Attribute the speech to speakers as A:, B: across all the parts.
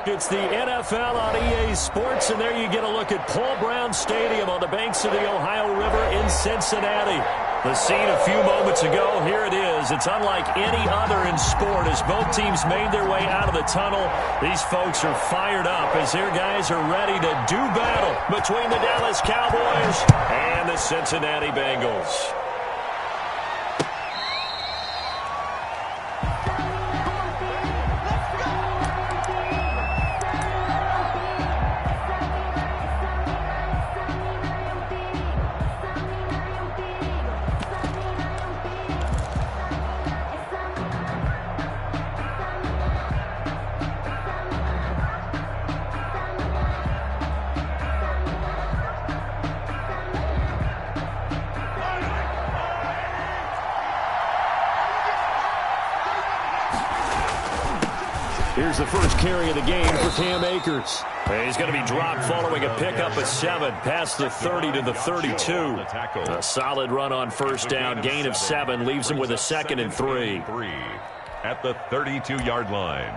A: It's the NFL on EA Sports, and there you get a look at Paul Brown Stadium on the banks of the Ohio River in Cincinnati. The scene a few moments ago, here it is. It's unlike any other in sport as both teams made their way out of the tunnel. These folks are fired up as their guys are ready to do battle between the Dallas Cowboys and the Cincinnati Bengals. Here's the first carry of the game for Cam Akers. He's going to be dropped following a pickup of 7 past the 30 to the 32. A solid run on first down, gain of 7, leaves him with a 2nd and 3.
B: At the 32-yard line.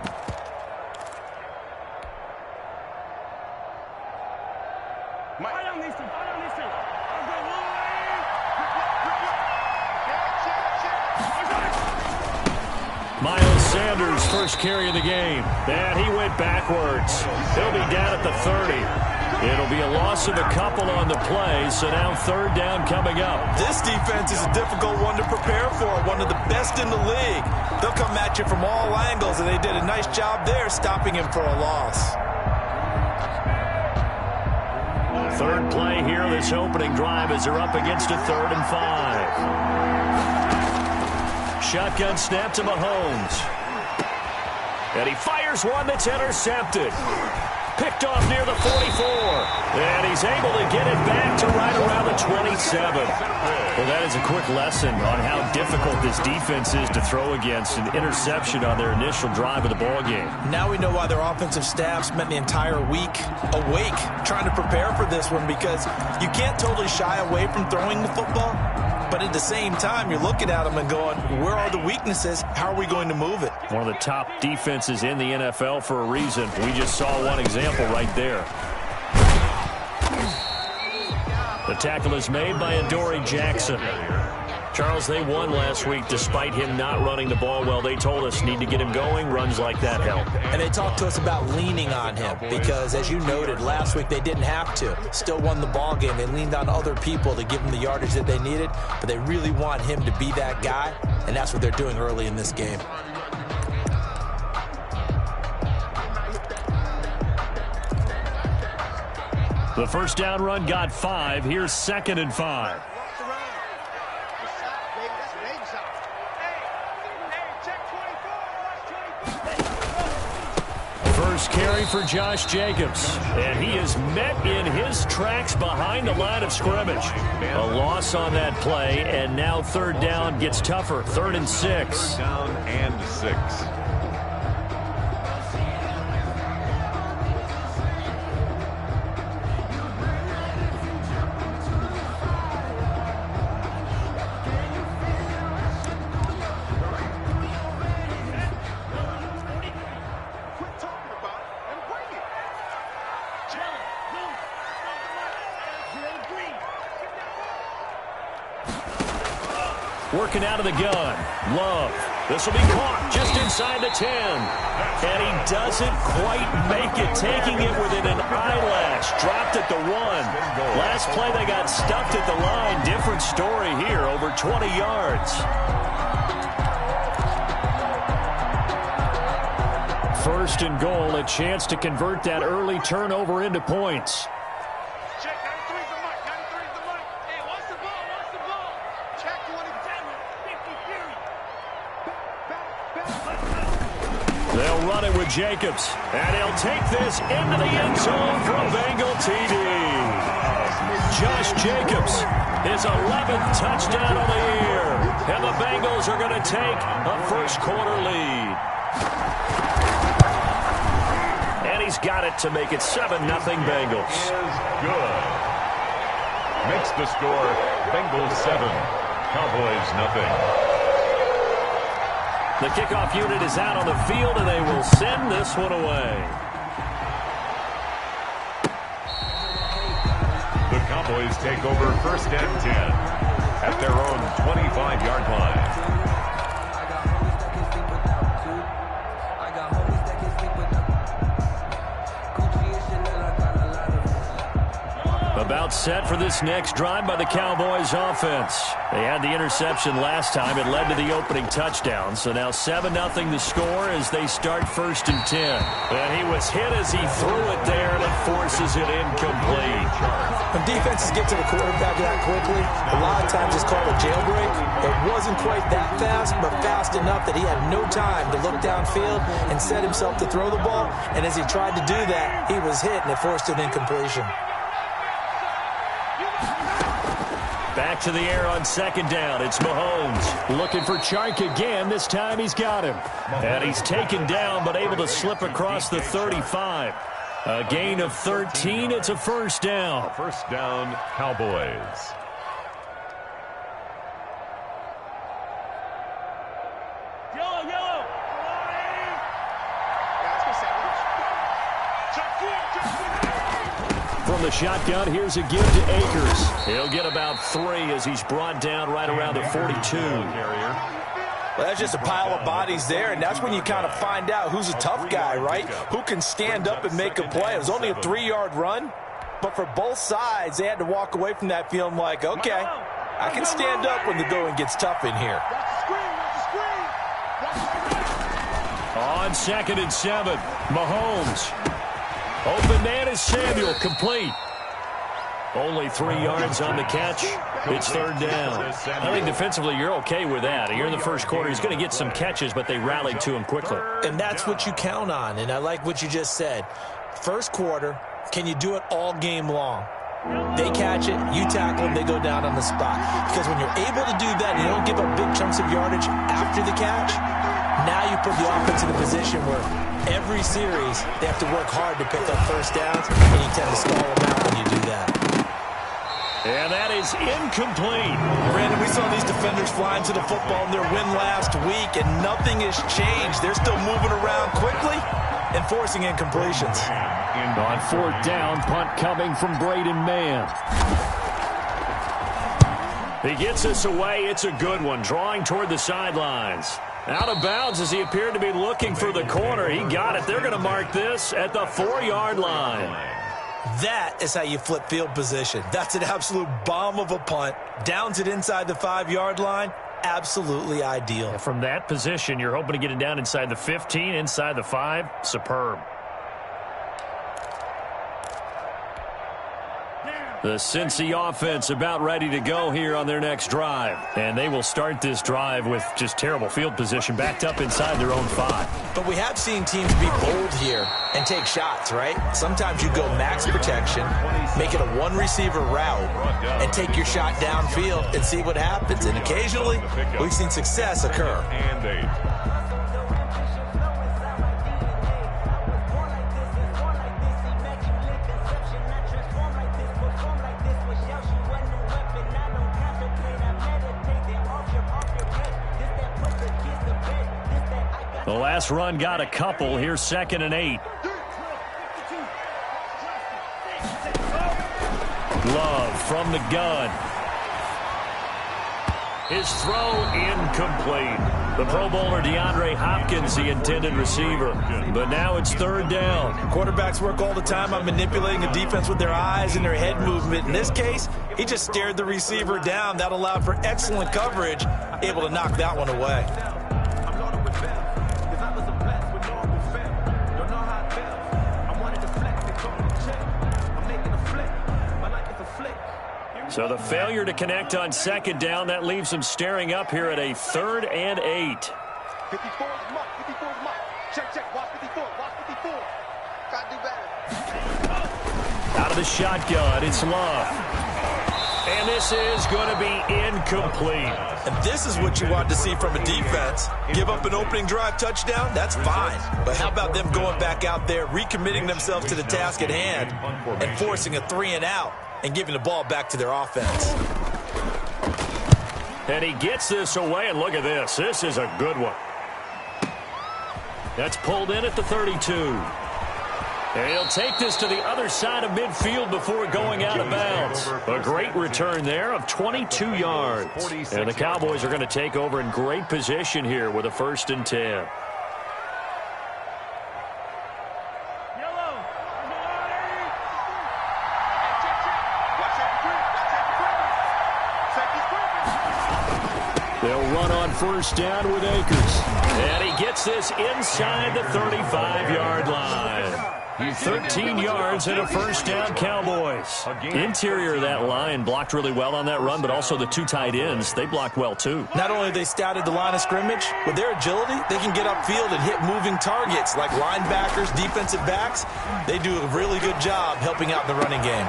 A: Miles Sanders' first carry of the game. And he went backwards. He'll be down at the 30. It'll be a loss of a couple on the play, so now 3rd down coming up.
C: This defense is a difficult one to prepare for, one of the best in the league. They'll come at you from all angles, and they did a nice job there stopping him for a loss.
A: Third play here, this opening drive, as they're up against a 3rd and 5. Shotgun snap to Mahomes. And he fires one that's intercepted. Picked off near the 44. And he's able to get it back to right around the 27. Well, that is a quick lesson on how difficult this defense is to throw against an interception on their initial drive of the ballgame.
C: Now we know why their offensive staff spent the entire week awake trying to prepare for this one, because you can't totally shy away from throwing the football. But at the same time, you're looking at them and going, where are the weaknesses? How are we going to move it?
A: One of the top defenses in the NFL for a reason. We just saw one example right there. The tackle is made by Adoree Jackson. Charles, they won last week despite him not running the ball well. They told us need to get him going. Runs like that help.
C: And they talked to us about leaning on him because, as you noted, last week they didn't have to. Still won the ball game. They leaned on other people to give them the yardage that they needed, but they really want him to be that guy, and that's what they're doing early in this game.
A: The first down run got 5. Here's 2nd and 5. First carry for Josh Jacobs. And he is met in his tracks behind the line of scrimmage. A loss on that play, and now 3rd down gets tougher. 3rd and 6.
B: Down and 6.
A: Working out of the gun. Love. This will be caught just inside the 10. And he doesn't quite make it, taking it within an eyelash. Dropped at the 1. Last play they got stuffed at the line. Different story here, over 20 yards. First and goal, a chance to convert that early turnover into points. They'll run it with Jacobs, and he'll take this into the end zone for a Bengal TD. Josh Jacobs, his 11th touchdown of the year, and the Bengals are going to take a first-quarter lead. And he's got it to make it 7-0 Bengals.
B: Is good. Makes the score Bengals 7, Cowboys 0.
A: The kickoff unit is out on the field, and they will send this one away.
B: The Cowboys take over 1st and 10 at their own 25-yard line.
A: About set for this next drive by the Cowboys offense. They had the interception last time. It led to the opening touchdown. So now 7-0 the score as they start 1st and 10. And he was hit as he threw it there, and it forces it incomplete.
C: When defenses get to the quarterback that quickly, a lot of times it's called a jailbreak. It wasn't quite that fast, but fast enough that he had no time to look downfield and set himself to throw the ball. And as he tried to do that, he was hit, and it forced an incompletion.
A: Back to the air on 2nd down. It's Mahomes looking for Chark again. This time he's got him. And he's taken down but able to slip across the 35. A gain of 13. It's a 1st down.
B: 1st down, Cowboys.
A: From the shotgun, here's a give to Akers. He'll get about 3 as he's brought down right around the 42.
C: Well, that's just a pile of bodies there, and that's when you kind of find out who's a tough guy, right? Who can stand up and make a play. It was only a 3-yard run, but for both sides, they had to walk away from that feeling like, okay, I can stand up when the going gets tough in here.
A: On 2nd and 7, Mahomes. Open man is Samuel, complete. Only 3 yards on the catch. It's 3rd down. I think defensively you're okay with that. Here in the 1st quarter, he's going to get some catches, but they rallied to him quickly.
C: And that's what you count on, and I like what you just said. 1st quarter, can you do it all game long? They catch it, you tackle them, they go down on the spot. Because when you're able to do that and you don't give up big chunks of yardage after the catch, now you put the offense in a position where every series they have to work hard to pick up 1st downs, and you tend to stall them out when you do that.
A: And that is incomplete.
C: Brandon, we saw these defenders flying to the football in their win last week, and nothing has changed. They're still moving around quickly and forcing incompletions.
A: On 4th down, punt coming from Braden Mann. He gets this away. It's a good one, drawing toward the sidelines. Out of bounds as he appeared to be looking for the corner. He got it. They're going to mark this at the 4-yard line.
C: That is how you flip field position. That's an absolute bomb of a punt. Downs it inside the 5-yard line. Absolutely ideal.
A: And from that position, you're hoping to get it down inside the 15, inside the 5. Superb. The Cincy offense about ready to go here on their next drive. And they will start this drive with just terrible field position, backed up inside their own 5.
C: But we have seen teams be bold here and take shots, right? Sometimes you go max protection, make it a 1-receiver route, and take your shot downfield and see what happens. And occasionally, we've seen success occur.
B: And 8.
A: The last run got a couple. Here's 2nd and 8. Love from the gun. His throw incomplete. The Pro Bowler DeAndre Hopkins, the intended receiver. But now it's 3rd down.
C: Quarterbacks work all the time on manipulating the defense with their eyes and their head movement. In this case, he just stared the receiver down. That allowed for excellent coverage, able to knock that one away.
A: So the failure to connect on 2nd down, that leaves him staring up here at a 3rd and 8.
D: 54 is mark, 54 is mark. Check, watch 54, watch 54. Try to do better.
A: Out of the shotgun, it's Love. And this is going to be incomplete.
C: And this is what you want to see from a defense. Give up an opening drive touchdown, that's fine. But how about them going back out there, recommitting themselves to the task at hand, and forcing a 3-and-out, and giving the ball back to their offense.
A: And he gets this away, and look at this. This is a good one. That's pulled in at the 32. And he'll take this to the other side of midfield before going out of bounds. A great return there of 22 yards. And the Cowboys are going to take over in great position here with a 1st and 10. They'll run on 1st down with Akers. And he gets this inside the 35-yard line. 13 yards and a 1st down, Cowboys. The interior of that line blocked really well on that run, but also the 2 tight ends, they blocked well too.
C: Not only have they scouted the line of scrimmage, with their agility, they can get upfield and hit moving targets like linebackers, defensive backs. They do a really good job helping out the running game.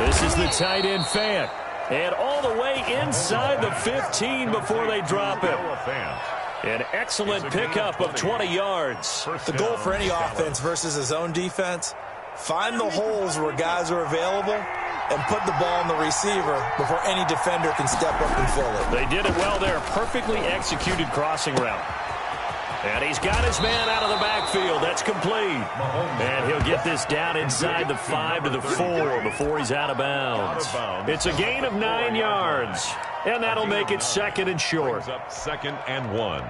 A: This is the tight end fan. And all the way inside the 15 before they drop him. An excellent pickup of 20 yards.
C: The goal for any offense versus a zone defense, find the holes where guys are available and put the ball in the receiver before any defender can step up and fill it.
A: They did it well there. Perfectly executed crossing route. And he's got his man out of the backfield. That's complete. And he'll get this down inside the 5 to the 4 before he's out of bounds. It's a gain of 9 yards. And that'll make it 2nd and short.
B: Up 2nd and 1.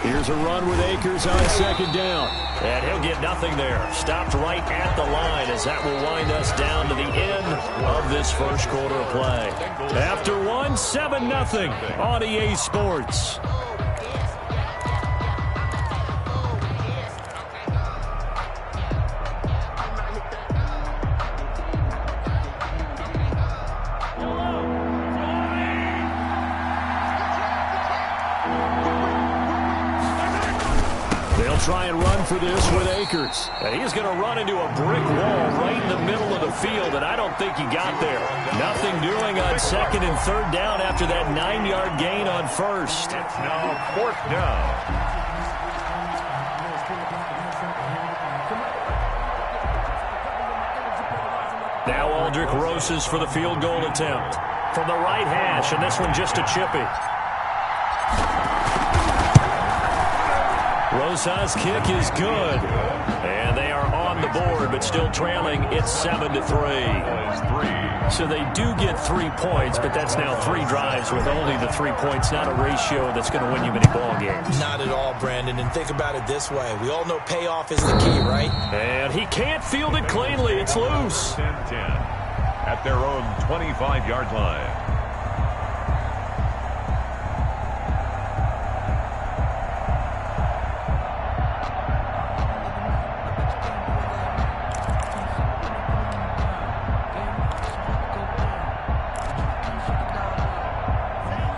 A: Here's a run with Akers on 2nd down. And he'll get nothing there. Stopped right at the line as that will wind us down to the end of this 1st quarter of play. After 1, 7-0 on EA Sports. Try and run for this with Akers. And he's going to run into a brick wall right in the middle of the field, and I don't think he got there. Nothing doing on 2nd and 3rd down after that 9-yard gain on 1st.
B: It's now 4th down.
A: Now Aldrich Rosas for the field goal attempt. From the right hash, and this one just a chippy. Rosas' kick is good. And they are on the board, but still trailing. It's 7-3. So they do get 3 points, but that's now 3 drives with only the 3 points. Not a ratio that's going to win you many ball games.
C: Not at all, Brandon. And think about it this way. We all know payoff is the key, right?
A: And he can't field it cleanly. It's loose.
B: 10-10 at their own 25-yard line.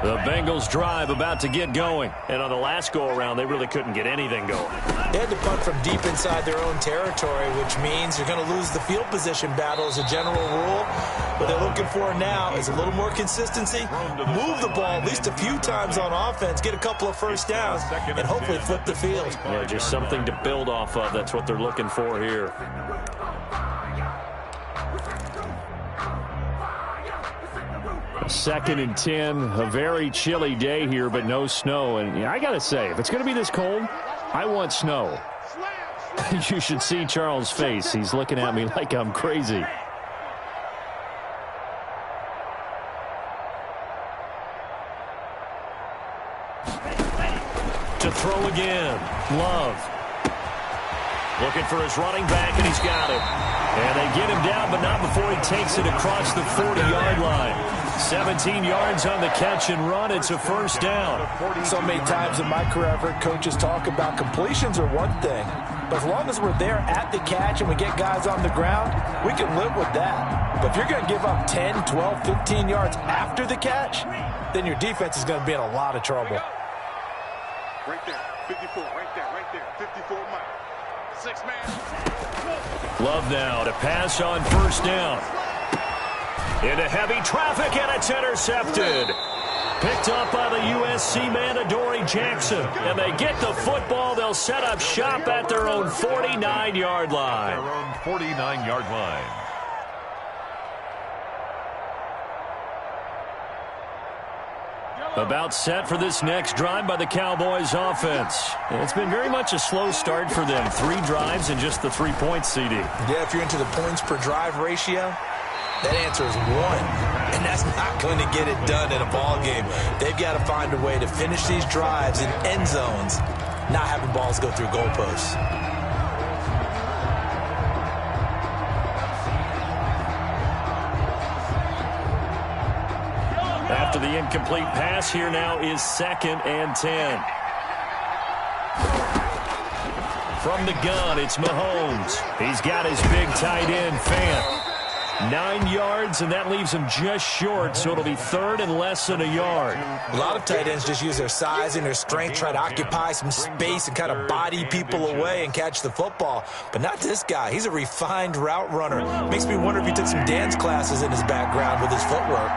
A: The Bengals drive about to get going. And on the last go-around, they really couldn't get anything going.
C: They had to punt from deep inside their own territory, which means you're going to lose the field position battle as a general rule. What they're looking for now is a little more consistency, move the ball at least a few times on offense, get a couple of 1st downs, and hopefully flip the field.
A: Yeah, just something to build off of. That's what they're looking for here. Second and 10, a very chilly day here, but no snow. And I got to say, if it's going to be this cold, I want snow. You should see Charles' face. He's looking at me like I'm crazy. To throw again, Love. Looking for his running back, and he's got him. And they get him down, but not before he takes it across the 40-yard line. 17 yards on the catch and run. It's a 1st down.
C: So many times in my career, I've heard coaches talk about completions are one thing. But as long as we're there at the catch and we get guys on the ground, we can live with that. But if you're going to give up 10, 12, 15 yards after the catch, then your defense is going to be in a lot of trouble.
D: Right there, 54, right there, 54 Mike. 6-man.
A: Love now to pass on 1st down. Into heavy traffic, and it's intercepted. Picked up by the USC man, Adoree Jackson. And they get the football. They'll set up shop at their own 49-yard line.
B: Their own 49-yard line.
A: About set for this next drive by the Cowboys offense. It's been very much a slow start for them. 3 drives and just the 3 points, CD.
C: Yeah, if you're into the points per drive ratio, that answer is 1. And that's not going to get it done in a ball game. They've got to find a way to finish these drives in end zones, not having balls go through goalposts.
A: After the incomplete pass, here now is 2nd and 10. From the gun, it's Mahomes. He's got his big tight end, Fant. 9 yards, and that leaves him just short, so it'll be 3rd and less than a yard.
C: A lot of tight ends just use their size and their strength, try to occupy some space and kind of body people away and catch the football. But not this guy. He's a refined route runner. Makes me wonder if he took some dance classes in his background with his footwork.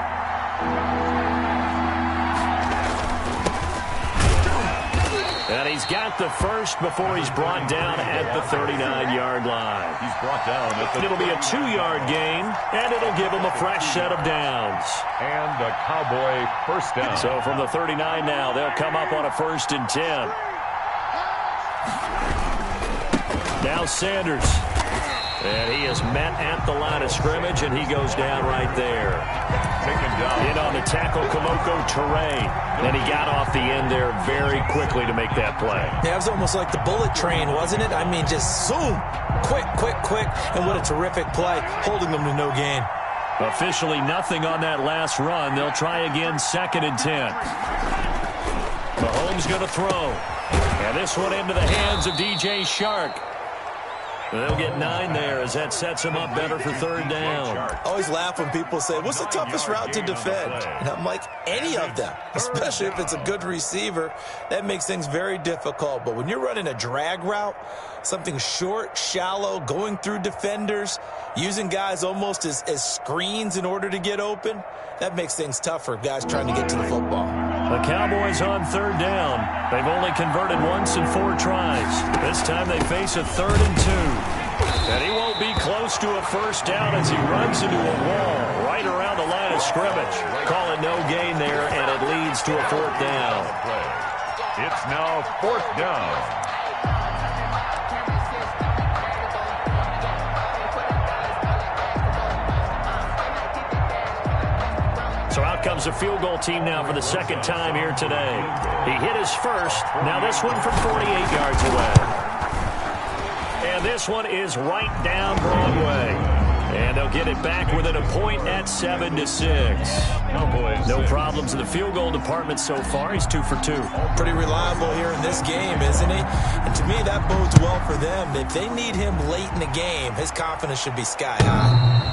A: And he's got the first before he's brought down at the 39-yard line.
B: He's brought down at the...
A: It'll be a 2-yard gain, and it'll give him a fresh set of downs.
B: And a Cowboy first down.
A: So from the 39 now, they'll come up on a 1st and 10. Now Sanders. And he is met at the line of scrimmage, and he goes down right there.
B: Taken down.
A: In on the tackle, Kamoko Toure. And he got off the end there very quickly to make that play.
C: Yeah, it was almost like the bullet train, wasn't it? I mean, just zoom. Quick, quick, quick. And what a terrific play, holding them to no gain.
A: Officially nothing on that last run. They'll try again, 2nd and 10. Mahomes going to throw. And this one into the hands of DJ Shark. They'll get 9 there as that sets them up better for 3rd down.
C: I always laugh when people say, what's the toughest route to defend? And I'm like, any of them, especially if it's a good receiver. That makes things very difficult. But when you're running a drag route, something short, shallow, going through defenders, using guys almost as screens in order to get open, that makes things tough for guys trying to get to the football.
A: The Cowboys on 3rd down. They've only converted once in 4 tries. This time they face a 3rd and 2. And he won't be close to a first down as he runs into a wall right around the line of scrimmage. Call it no gain there, and it leads to a 4th down.
B: It's now 4th down.
A: So out comes a field goal team now for the 2nd time here today. He hit his first. Now this one from 48 yards away. And this one is right down Broadway. And they'll get it back within a point at 7-6. No problems in the field goal department so far. He's 2 for 2.
C: Pretty reliable here in this game, isn't he? And to me, that bodes well for them. If they need him late in the game, his confidence should be sky high.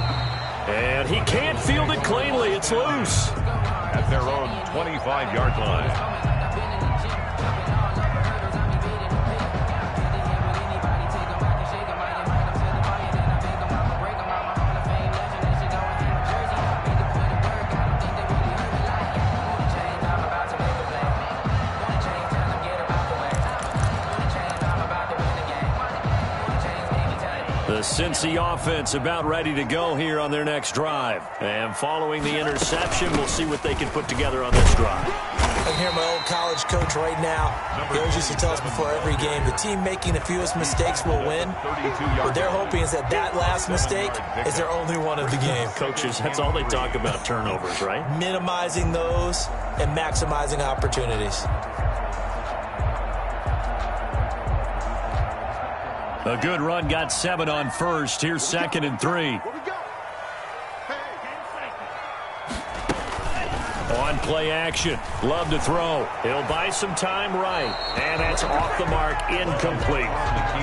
A: And he can't field it cleanly. It's loose.
B: At their own 25-yard line.
A: The Cincy offense about ready to go here on their next drive. And following the interception, we'll see what they can put together on this drive.
C: I can hear my old college coach right now. He always used to tell us before every game, the team making the fewest mistakes will win. What they're hoping is that last mistake is their only one of the game.
A: Coaches, that's all they talk about, turnovers, right?
C: Minimizing those and maximizing opportunities.
A: A good run, got 7 on first. Here's 2nd and 3. On play action. Love to throw. He'll buy some time right. And that's off the mark. Incomplete.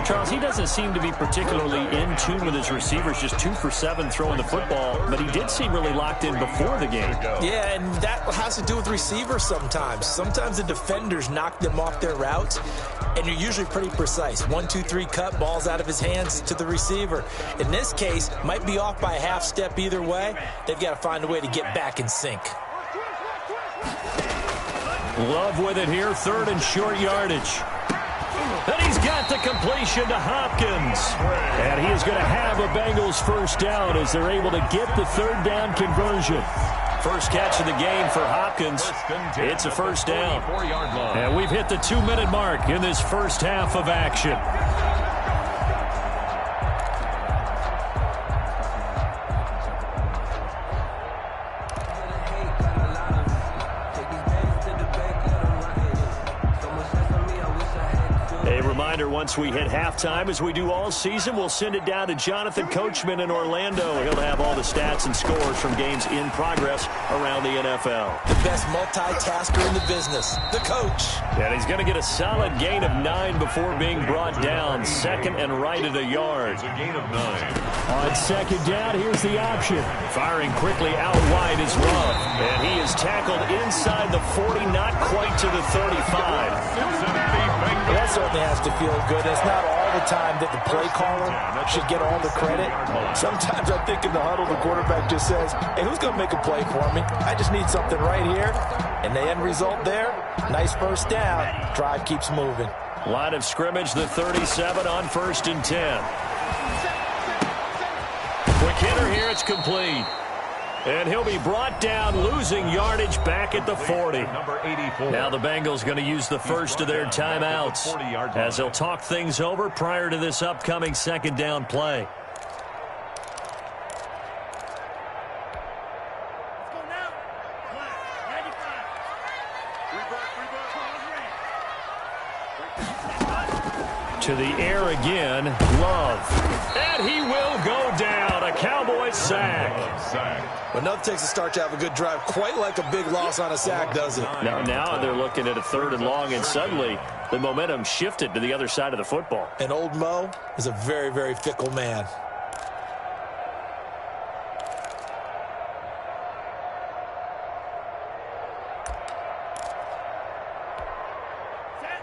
A: Charles, he doesn't seem to be particularly in tune with his receivers. Just 2 for 7 throwing the football. But he did seem really locked in before the game.
C: Yeah, and that has to do with receivers sometimes. Sometimes the defenders knock them off their routes. And you're usually pretty precise. 1, 2, 3 cut, balls out of his hands to the receiver. In this case, might be off by a half step either way. They've got to find a way to get back in sync.
A: Love with it here, third and short yardage. And he's got the completion to Hopkins. And he is going to have a Bengals first down as they're able to get the third down conversion. First catch of the game for Hopkins. It's a first down. And we've hit the 2-minute mark in this first half of action. Once we hit halftime, as we do all season, we'll send it down to Jonathan Coachman in Orlando. He'll have all the stats and scores from games in progress around the NFL.
C: The best multitasker in the business, the coach.
A: And he's going to get a solid gain of 9 before being brought down. Second and right at a yard.
B: It's a gain of 9.
A: On second down, here's the option. Firing quickly out wide is Love. And he is tackled inside the 40, not quite to the 35.
C: That certainly has to feel good. It's not all the time that the play caller should get all the credit. Sometimes I think in the huddle, the quarterback just says, hey, who's going to make a play for me? I just need something right here. And the end result there, nice first down. Drive keeps moving.
A: Line of scrimmage, the 37 on 1st and 10. Quick hitter here, it's complete. And he'll be brought down, losing yardage back at the 40.
B: Number 84.
A: Now the Bengals going to use the first of their timeouts as they'll talk things over prior to this upcoming second down play. To the air again, Love. And he will go down. A Cowboys sack.
C: But nothing takes a start to have a good drive, quite like a big loss on a sack, does it?
A: Now they're looking at a 3rd and long, and suddenly the momentum shifted to the other side of the football.
C: And old Mo is a very, very fickle man.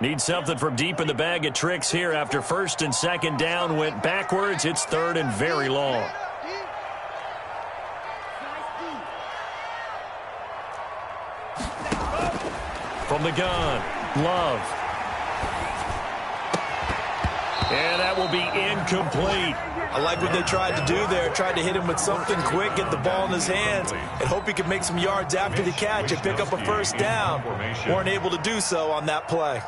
A: Need something from deep in the bag of tricks here after 1st and 2nd down went backwards. It's 3rd and very long. From the gun, Love. And that will be incomplete.
C: I like what they tried to do there. Tried to hit him with something quick, get the ball in his hands, and hope he could make some yards after the catch and pick up a first down. Weren't able to do so on that play.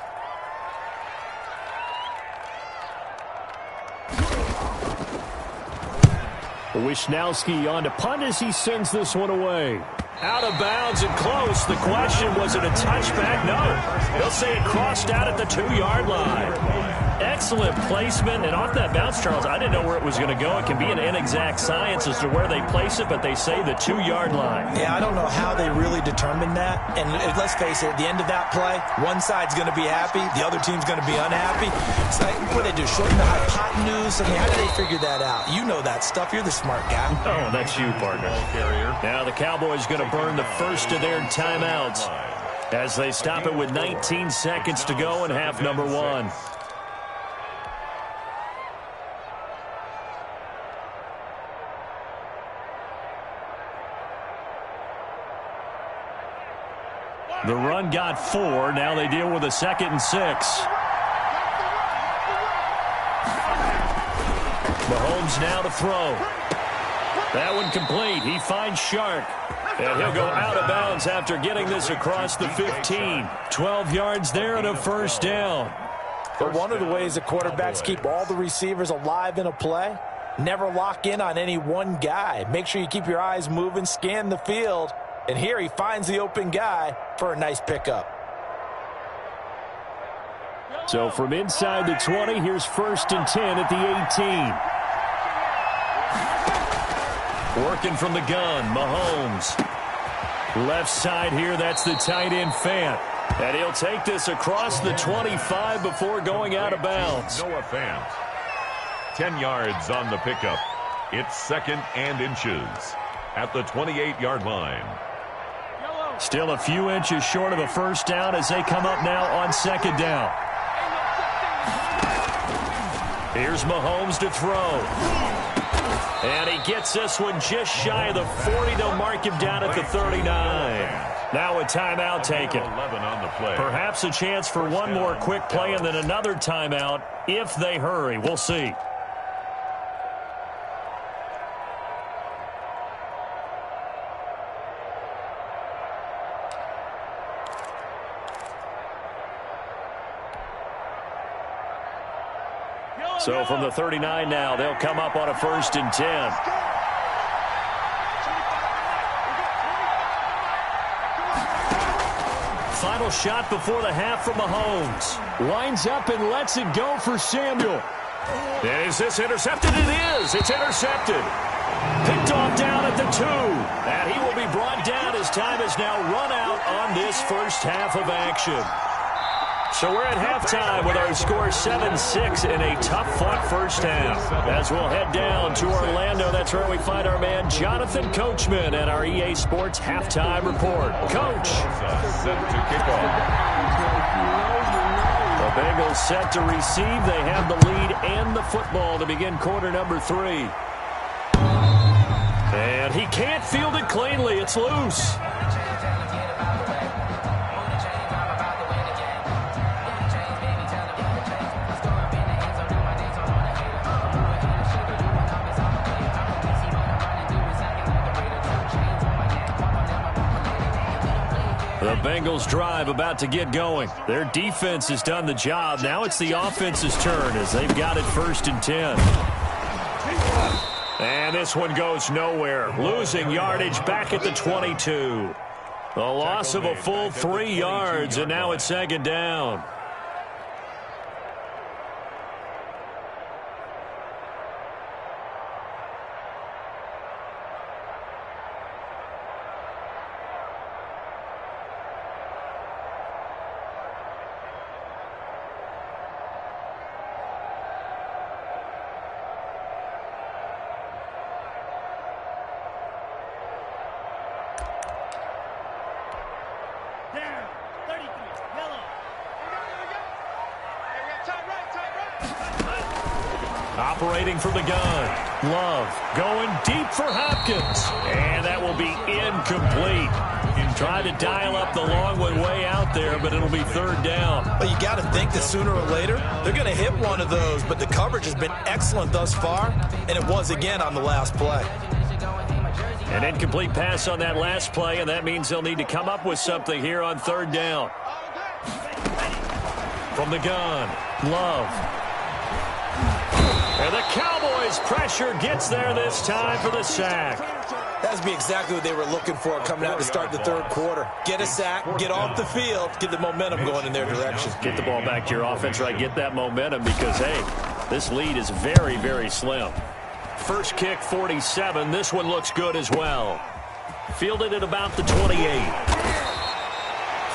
A: Wisnowski on to punt as he sends this one away. Out of bounds and close. The question, was it a touchback? No. They'll say it crossed out at the 2-yard line. Excellent placement, and off that bounce, Charles, I didn't know where it was going to go. It can be an inexact science as to where they place it, but they say the 2-yard line.
C: Yeah, I don't know how they really determined that. And let's face it, at the end of that play, one side's going to be happy, the other team's going to be unhappy. It's like, what do they do, shorten the hypotenuse? I mean, how do they figure that out? You know that stuff. You're the smart guy.
A: Oh, that's you, partner. Now the Cowboys going to burn the first of their timeouts as they stop it with 19 seconds to go in half number 1. The run got 4. Now they deal with a 2nd and 6. Mahomes now to throw. That one complete. He finds Shark. And he'll go out of bounds after getting this across the 15. 12 yards there and a first down.
C: But one of the ways that quarterbacks keep all the receivers alive in a play, never lock in on any one guy. Make sure you keep your eyes moving, scan the field. And here he finds the open guy for a nice pickup.
A: So from inside the 20, here's 1st and 10 at the 18. Working from the gun, Mahomes. Left side here, that's the tight end Fant. And he'll take this across the 25 before going out of bounds.
B: Noah Fant. 10 yards on the pickup. It's 2nd and inches at the 28-yard line.
A: Still a few inches short of a first down as they come up now on 2nd down. Here's Mahomes to throw. And he gets this one just shy of the 40. They'll mark him down at the 39. Now a timeout taken.
B: 11 on the play.
A: Perhaps a chance for one more quick play and then another timeout if they hurry. We'll see. So from the 39 now, they'll come up on a 1st and 10. Final shot before the half from Mahomes. Lines up and lets it go for Samuel. And is this intercepted? It is. It's intercepted. Picked off down at the 2. And he will be brought down as time has now run out on this first half of action. So we're at halftime with our score 7-6 in a tough-fought first half. As we'll head down to Orlando, that's where we find our man Jonathan Coachman at our EA Sports Halftime Report. Coach.
B: Set to kick off.
A: The Bengals set to receive. They have the lead and the football to begin quarter number 3. And he can't field it cleanly. It's loose. The Bengals drive about to get going. Their defense has done the job. Now it's the offense's turn as they've got it 1st and 10. And this one goes nowhere. Losing yardage back at the 22. The loss of a full 3 yards, and now it's 2nd down. Operating from the gun. Love going deep for Hopkins. And that will be incomplete. Try to dial up the long one way out there, but it'll be 3rd down.
C: Well, you got to think that sooner or later, they're going to hit one of those, but the coverage has been excellent thus far, and it was again on the last play.
A: An incomplete pass on that last play, and that means they'll need to come up with something here on 3rd down. From the gun, Love. And the Cowboys' pressure gets there this time for the sack.
C: That's be exactly what they were looking for coming out to start the 3rd quarter. Get a sack, get off the field, get the momentum going in their direction.
A: Get the ball back to your offense, right? Get that momentum because, hey, this lead is very, very slim. First kick, 47. This one looks good as well. Fielded at about the 28.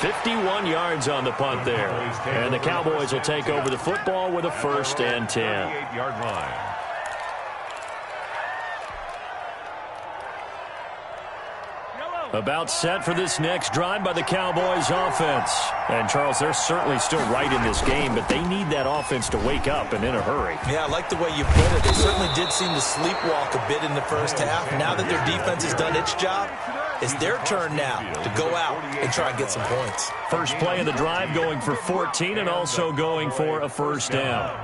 A: 51 yards on the punt there. And the Cowboys will take over the football with a 1st and 10.
B: 38-yard line.
A: About set for this next drive by the Cowboys offense. And, Charles, they're certainly still right in this game, but they need that offense to wake up and in a hurry.
C: Yeah, I like the way you put it. They certainly did seem to sleepwalk a bit in the first half. Now that their defense has done its job, it's their turn now to go out and try and get some points.
A: First play of the drive going for 14 and also going for a 1st down.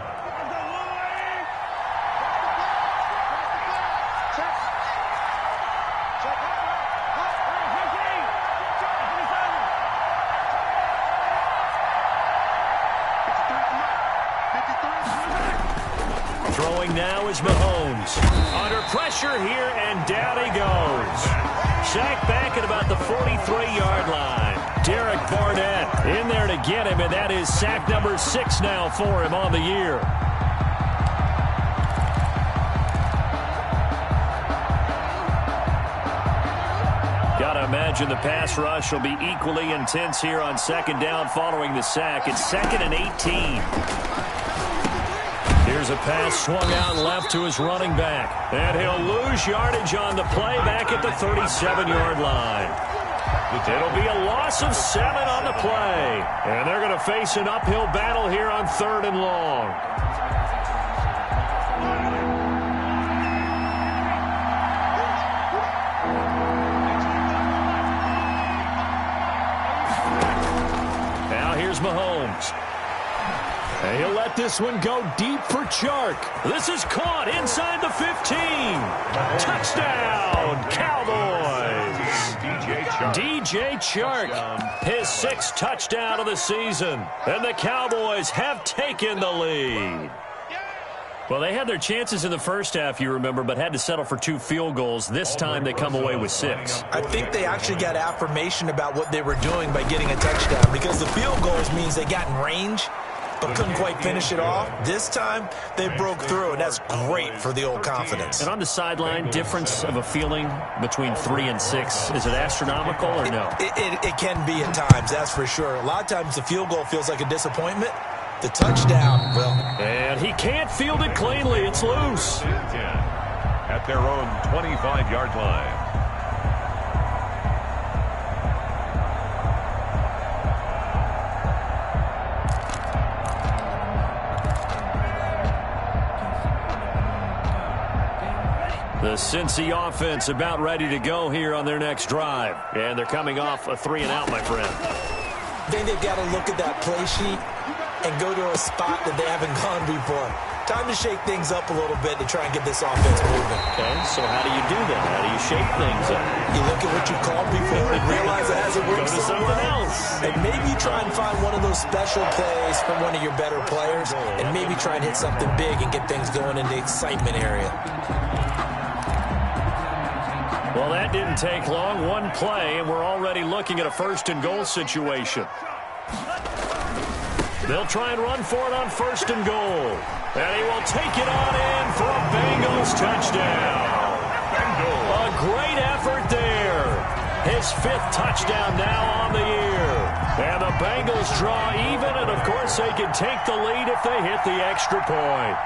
A: Throwing now is Mahomes. Under pressure here, and down he goes. Sacked back at about the 43-yard line. Derek Barnett in there to get him, and that is sack number 6 now for him on the year. Gotta imagine the pass rush will be equally intense here on 2nd down following the sack. It's 2nd and 18. Here's a pass swung out left to his running back. And he'll lose yardage on the play back at the 37-yard line. It'll be a loss of 7 on the play. And they're going to face an uphill battle here on 3rd and long. Here's Mahomes. And he'll let this one go deep for Chark. This is caught inside the 15. Touchdown, Cowboys. DJ Chark, his 6th touchdown of the season. And the Cowboys have taken the lead. Well, they had their chances in the first half, you remember, but had to settle for 2 field goals. This time they come away with 6.
C: I think they actually got affirmation about what they were doing by getting a touchdown, because the field goals means they got in range but couldn't quite finish it off. This time, they broke through, and that's great for the old confidence.
A: And on the sideline, difference of a feeling between 3 and 6, is it astronomical or no?
C: It can be at times, that's for sure. A lot of times the field goal feels like a disappointment. The touchdown, well.
A: And he can't field it cleanly. It's loose.
B: At their own 25-yard line.
A: The Cincy offense about ready to go here on their next drive. And they're coming off a 3-and-out, my friend.
C: I think they've got to look at that play sheet and go to a spot that they haven't gone before. Time to shake things up a little bit to try and get this offense moving.
A: Okay, so how do you do that? How do you shake things up?
C: You look at what you called before and realize it hasn't worked
A: Go to something else.
C: And maybe try and find one of those special plays from one of your better players, and maybe try and hit something big and get things going in the excitement area.
A: Well, that didn't take long. One play, and we're already looking at a 1st and goal situation. They'll try and run for it on 1st and goal. And he will take it on in for a Bengals touchdown. A great effort there. His 5th touchdown now on the year. And the Bengals draw even, and of course they can take the lead if they hit the extra point.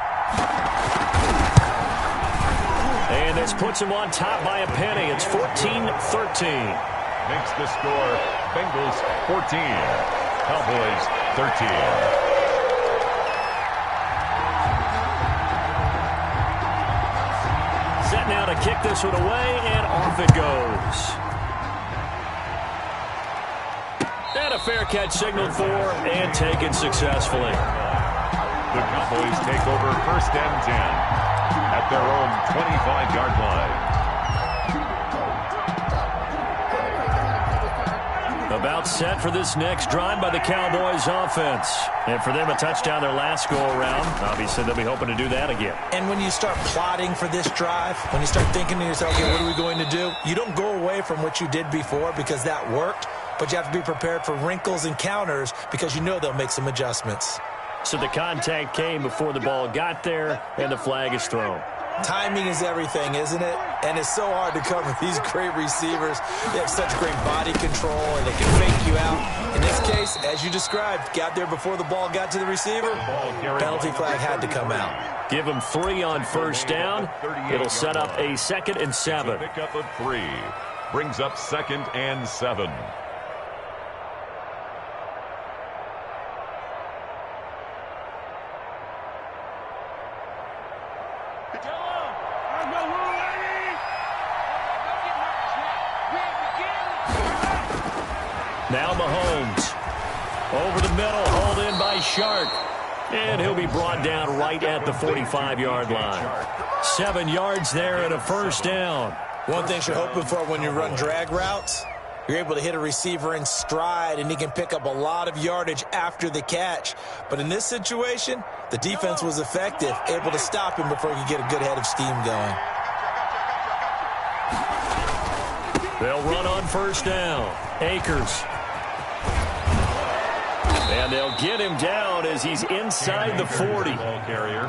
A: And this puts him on top by a penny. It's 14-13.
B: Makes the score Bengals 14, Cowboys 13.
A: Set now to kick this one away, and off it goes. And a fair catch signaled for and taken successfully.
B: The Cowboys take over 1st and 10 at their own 25-yard line.
A: About set for this next drive by the Cowboys offense. And for them, a touchdown their last go-around. Obviously, they'll be hoping to do that again.
C: And when you start plotting for this drive, when you start thinking to yourself, okay, what are we going to do? You don't go away from what you did before because that worked, but you have to be prepared for wrinkles and counters because you know they'll make some adjustments.
A: So the contact came before the ball got there, and the flag is thrown.
C: Timing is everything, isn't it? And it's so hard to cover these great receivers. They have such great body control, and they can fake you out. In this case, as you described, got there before the ball got to the receiver. Penalty flag had to come out.
A: Give them 3 on 1st down. It'll set up a 2nd and 7.
B: Pick up a 3. Brings up 2nd and 7.
A: Now Mahomes. Over the middle, hauled in by Shark. And he'll be brought down right at the 45-yard line. 7 yards there and a 1st down.
C: One thing you're hoping for when you run drag routes, you're able to hit a receiver in stride, and he can pick up a lot of yardage after the catch. But in this situation, the defense was effective, able to stop him before he could get a good head of steam going.
A: They'll run on 1st down. Akers. And they'll get him down as he's inside the 40.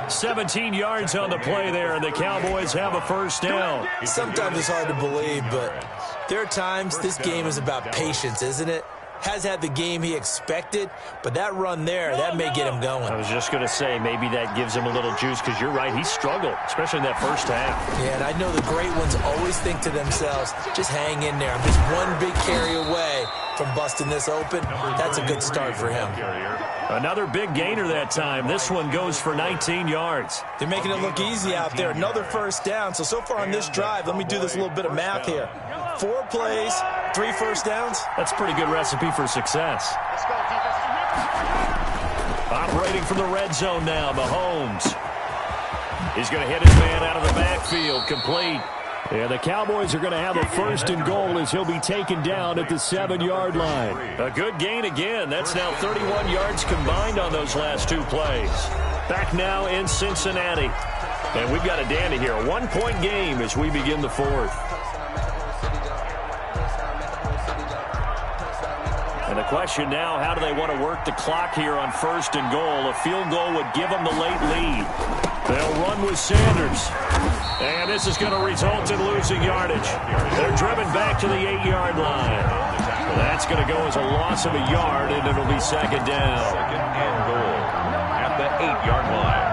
A: 17 yards on the play there, and the Cowboys have a 1st down.
C: Sometimes it's hard to believe, but there are times this game is about patience, isn't it? Has had the game he expected, but that run there, that may get him going.
A: I was just going to say, maybe that gives him a little juice, because you're right, he struggled, especially in that 1st half.
C: Yeah, and I know the great ones always think to themselves, just hang in there. I'm just one big carry away from busting this open. That's a good start for him.
A: Another big gainer that time. This one goes for 19 yards.
C: They're making it look easy out there. Another 1st down. So far on this drive, let me do this little bit of math here. 4 plays, 3 1st downs.
A: That's a pretty good recipe for success.
D: Let's go, defense.
A: Operating from the red zone now, Mahomes. He's going to hit his man out of the backfield, complete. And the Cowboys are going to have a 1st and goal as he'll be taken down at the 7-yard line. A good gain again. That's now 31 yards combined on those last 2 plays. Back now in Cincinnati. And we've got a dandy here. A 1-point game as we begin the 4th. And the question now, how do they want to work the clock here on 1st and goal? A field goal would give them the late lead. They'll run with Sanders. And this is going to result in losing yardage. They're driven back to the 8-yard line. That's going to go as a loss of a yard, and it'll be 2nd down.
B: 2nd and goal at the 8-yard line.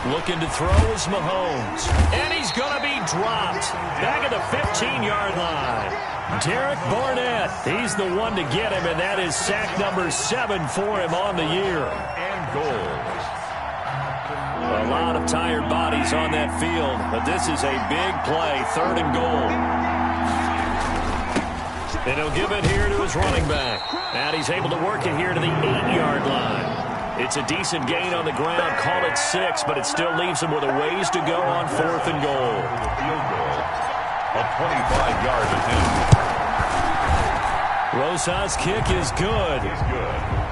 A: Looking to throw is Mahomes. And he's going to be dropped. Back at the 15-yard line. Derek Barnett. He's the one to get him, and that is sack number 7 for him on the year.
B: And goal.
A: A lot of tired bodies on that field, but this is a big play. 3rd and goal. And he'll give it here to his running back. And he's able to work it here to the 8-yard line. It's a decent gain on the ground. Call it 6, but it still leaves him with a ways to go on 4th and goal.
B: Field goal. A 25-yard attempt.
A: Rosas' kick is good.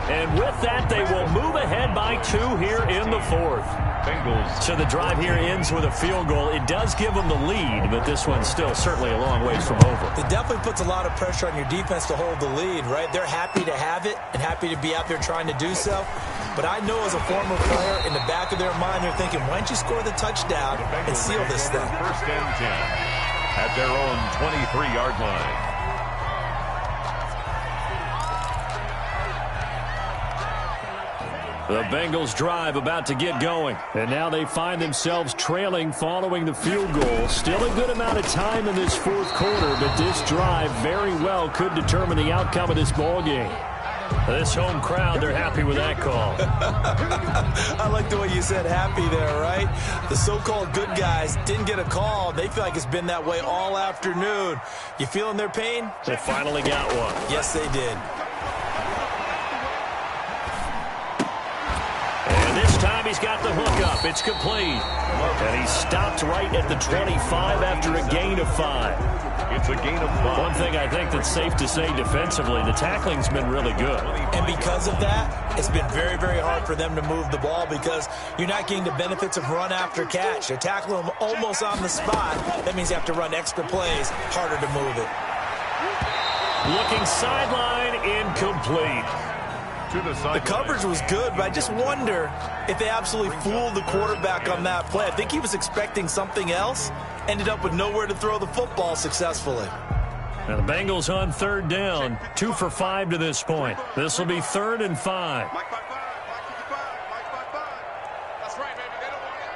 A: And with that, they will move ahead by 2 here in the 4th.
B: Bengals.
A: So the drive here ends with a field goal. It does give them the lead, but this one's still certainly a long ways from over.
C: It definitely puts a lot of pressure on your defense to hold the lead, right? They're happy to have it and happy to be out there trying to do so. But I know as a former player, in the back of their mind, they're thinking, why don't you score the touchdown and seal this thing?
B: 1st and 10 at their own 23-yard line.
A: The Bengals drive about to get going. And now they find themselves trailing following the field goal. Still a good amount of time in this 4th quarter, but this drive very well could determine the outcome of this ball game. This home crowd, they're happy with that call.
C: I like the way you said happy there, right? The so-called good guys didn't get a call. They feel like it's been that way all afternoon. You feeling their pain?
A: They finally got one.
C: Yes, they did.
A: And this time he's got the hook up. It's complete. And he stopped right at the 25 after a gain of 5.
B: It's a gain of 5.
A: One thing I think that's safe to say defensively, the tackling's been really good.
C: And because of that, it's been very, very hard for them to move the ball because you're not getting the benefits of run after catch. You're tackling them almost on the spot. That means you have to run extra plays, harder to move it.
A: Looking sideline, incomplete.
C: The coverage was good, but I just wonder if they absolutely fooled the quarterback on that play. I think he was expecting something else, ended up with nowhere to throw the football successfully.
A: Now the Bengals on 3rd down, 2 for 5 to this point. This will be 3rd and 5.
D: Mike 5-5, Mike 55, Mike 5-5. That's right, baby. They don't want it.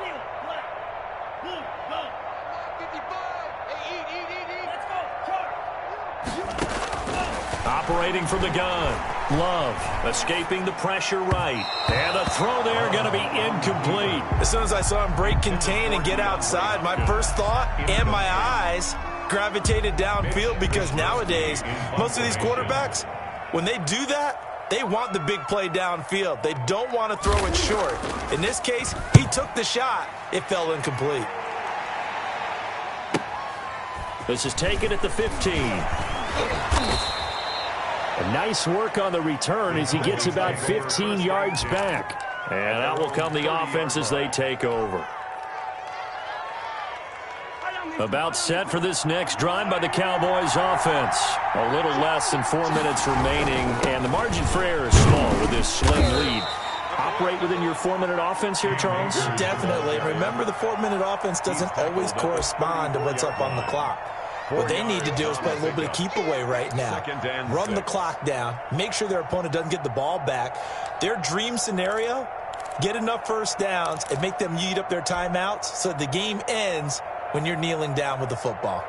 D: Steal, black, blue, go. 55. Hey, eat. Let's go, charge.
A: Operating from the gun. Love escaping the pressure right. And a throw there going to be incomplete.
C: As soon as I saw him break contain and get outside, my first thought and my eyes gravitated downfield because nowadays, most of these quarterbacks, when they do that, they want the big play downfield. They don't want to throw it short. In this case, he took the shot. It fell incomplete.
A: This is taken at the 15. A nice work on the return as he gets about 15 yards back. And out will come the offense as they take over. About set for this next drive by the Cowboys offense. A little less than 4 minutes remaining, and the margin for error is small with this slim lead. Operate within your 4-minute offense here, Charles?
C: Definitely. Remember, the 4-minute offense doesn't always correspond to what's up on the clock. What they need to do is play a little bit of keep away right now. Run the clock down. Make sure their opponent doesn't get the ball back. Their dream scenario, get enough first downs and make them eat up their timeouts so the game ends when you're kneeling down with the football.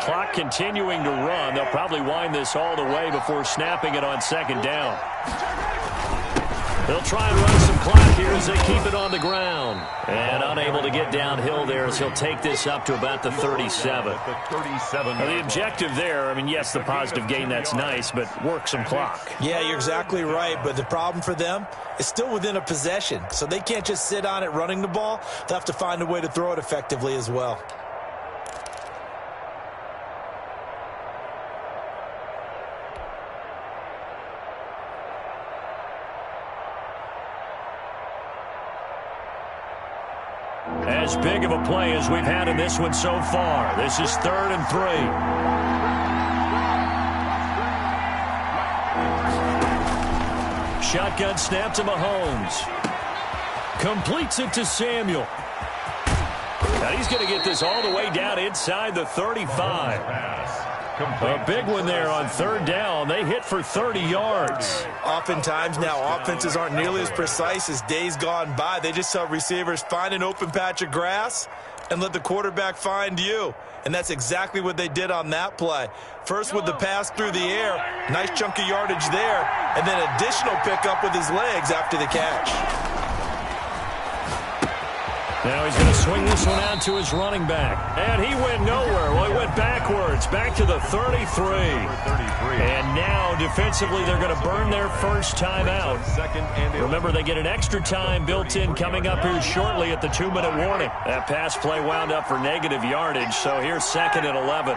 A: clock continuing to run. They'll probably wind this all the way before snapping it on second down. They'll try and run some clock here as they keep it on the ground. And unable to get downhill there as he'll take this up to about the 37. Now, the objective there, I mean, yes, the positive gain, that's nice, but work some clock.
C: Yeah, you're exactly right, but the problem for them is still within a possession. So they can't just sit on it running the ball. They'll have to find a way to throw it effectively as well.
A: As big of a play as we've had in this one so far. This is 3rd and 3. Shotgun snap to Mahomes. Completes it to Samuel. Now he's going to get this all the way down inside the 35. A big one there on 3rd down. They hit for 30 yards.
C: Oftentimes now offenses aren't nearly as precise as days gone by. They just tell receivers, find an open patch of grass and let the quarterback find you. And that's exactly what they did on that play. First with the pass through the air, nice chunk of yardage there, and then additional pickup with his legs after the catch.
A: Now he's going to swing this one out to his running back. And he went nowhere. Well, he went backwards, back to the 33. And now, defensively, they're going to burn their first time out. Remember, they get an extra time built in coming up here shortly at the 2-minute warning. That pass play wound up for negative yardage, so here's 2nd and 11.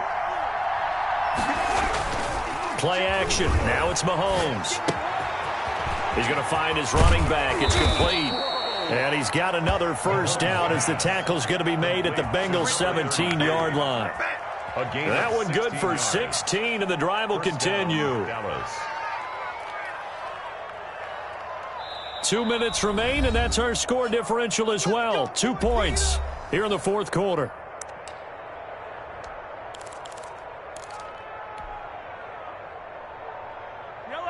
A: Play action. Now it's Mahomes. He's going to find his running back. It's complete. And he's got another first down as the tackle's going to be made at the Bengals 17-yard line. That one good for 16, and the drive will continue. 2 minutes remain, and that's our score differential as well. 2 points here in the 4th quarter.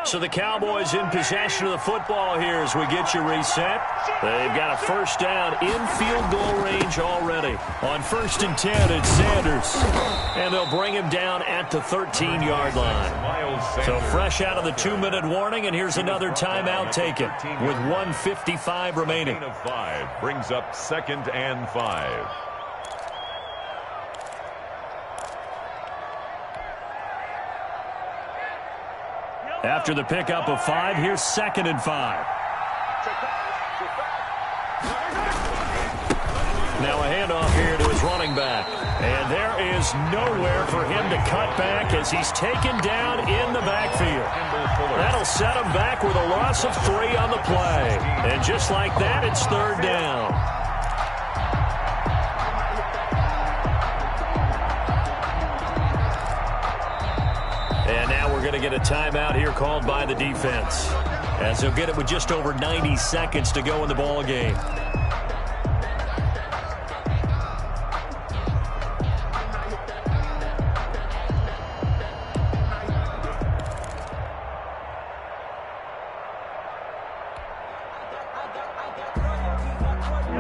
A: So the Cowboys in possession of the football here as we get you reset. They've got a first down in field goal range already. On 1st and 10, it's Sanders. And they'll bring him down at the 13-yard line. So fresh out of the 2-minute warning, and here's another timeout taken with 1:55 remaining.
B: Brings up 2nd and 5.
A: After the pickup of 5, here's 2nd and 5. Now a handoff here to his running back. And there is nowhere for him to cut back as he's taken down in the backfield. That'll set him back with a loss of 3 on the play. And just like that, it's 3rd down. And now we're going to get a timeout here called by the defense, as they'll get it with just over 90 seconds to go in the ball game.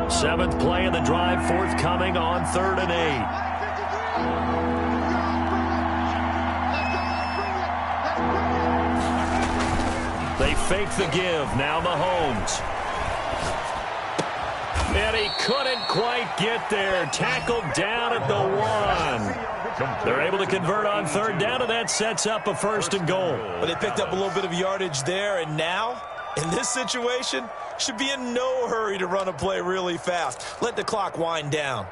A: Seventh play in the drive forthcoming on 3rd and 8. They fake the give. Now Mahomes. And he couldn't quite get there. Tackled down at the 1. They're able to convert on 3rd down, and that sets up a 1st and goal.
C: But they picked up a little bit of yardage there, and now, in this situation, should be in no hurry to run a play really fast. Let the clock wind down.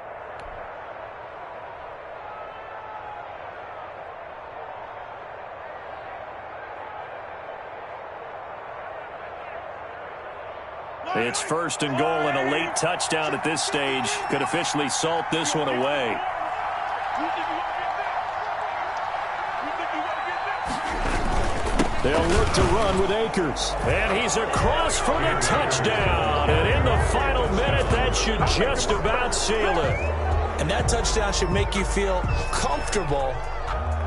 A: It's 1st and goal, and a late touchdown at this stage could officially salt this one away. They'll look to run with Akers. And he's across for the touchdown. And in the final minute, that should just about seal it.
C: And that touchdown should make you feel comfortable.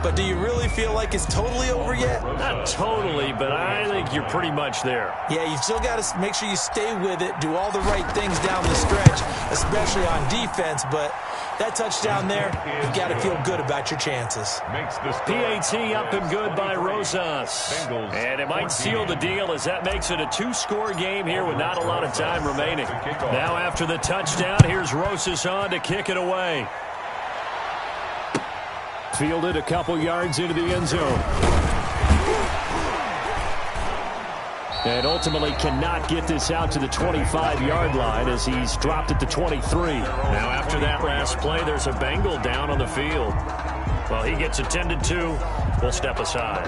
C: But do you really feel like it's totally over yet?
A: Not totally, but I think you're pretty much there.
C: Yeah, you've still got to make sure you stay with it, do all the right things down the stretch, especially on defense. But That touchdown there, you got to feel good about your chances.
B: Makes this
A: PAT up and good by Rosas. And it might seal the deal as that makes it a 2-score game here with not a lot of time remaining. Now after the touchdown, here's Rosas on to kick it away. Fielded a couple yards into the end zone. And ultimately cannot get this out to the 25-yard line as he's dropped at the 23. Now after that last play, there's a Bengal down on the field. Well, he gets attended to. We'll step aside.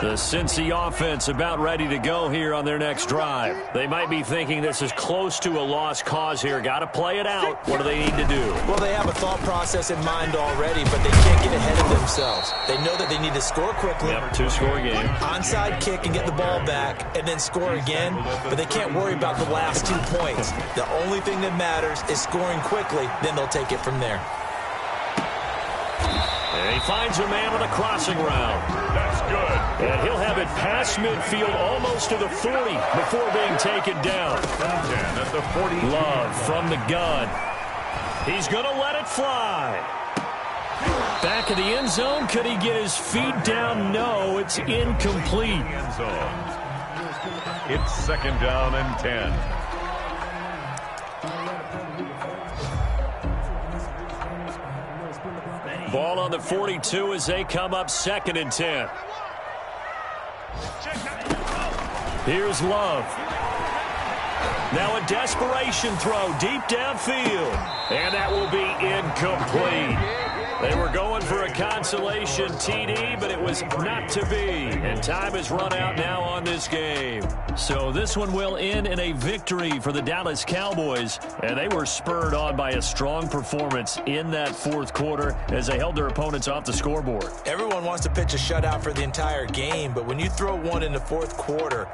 A: The Cincy offense about ready to go here on their next drive. They might be thinking this is close to a lost cause here. Got to play it out. What do they need to do?
C: Well, they have a thought process in mind already, but they can't get ahead of themselves. They know that they need to score quickly.
A: Yep, 2-score game.
C: Onside kick and get the ball back and then score again, but they can't worry about the last 2 points. The only thing that matters is scoring quickly, then they'll take it from there.
A: And he finds a man on the crossing route.
B: That's good.
A: And he'll have it past midfield almost to the 40 before being taken down.
B: And at the 40.
A: Love from the gun. He's going to let it fly. Back of the end zone. Could he get his feet down? No, it's incomplete.
B: End zone. It's 2nd down and 10.
A: Ball on the 42 as they come up 2nd and 10. Here's Love. Now a desperation throw deep downfield. And that will be incomplete. They were going for a consolation TD, but it was not to be. And time has run out now on this game. So this one will end in a victory for the Dallas Cowboys. And they were spurred on by a strong performance in that 4th quarter as they held their opponents off the scoreboard.
C: Everyone wants to pitch a shutout for the entire game, but when you throw one in the 4th quarter,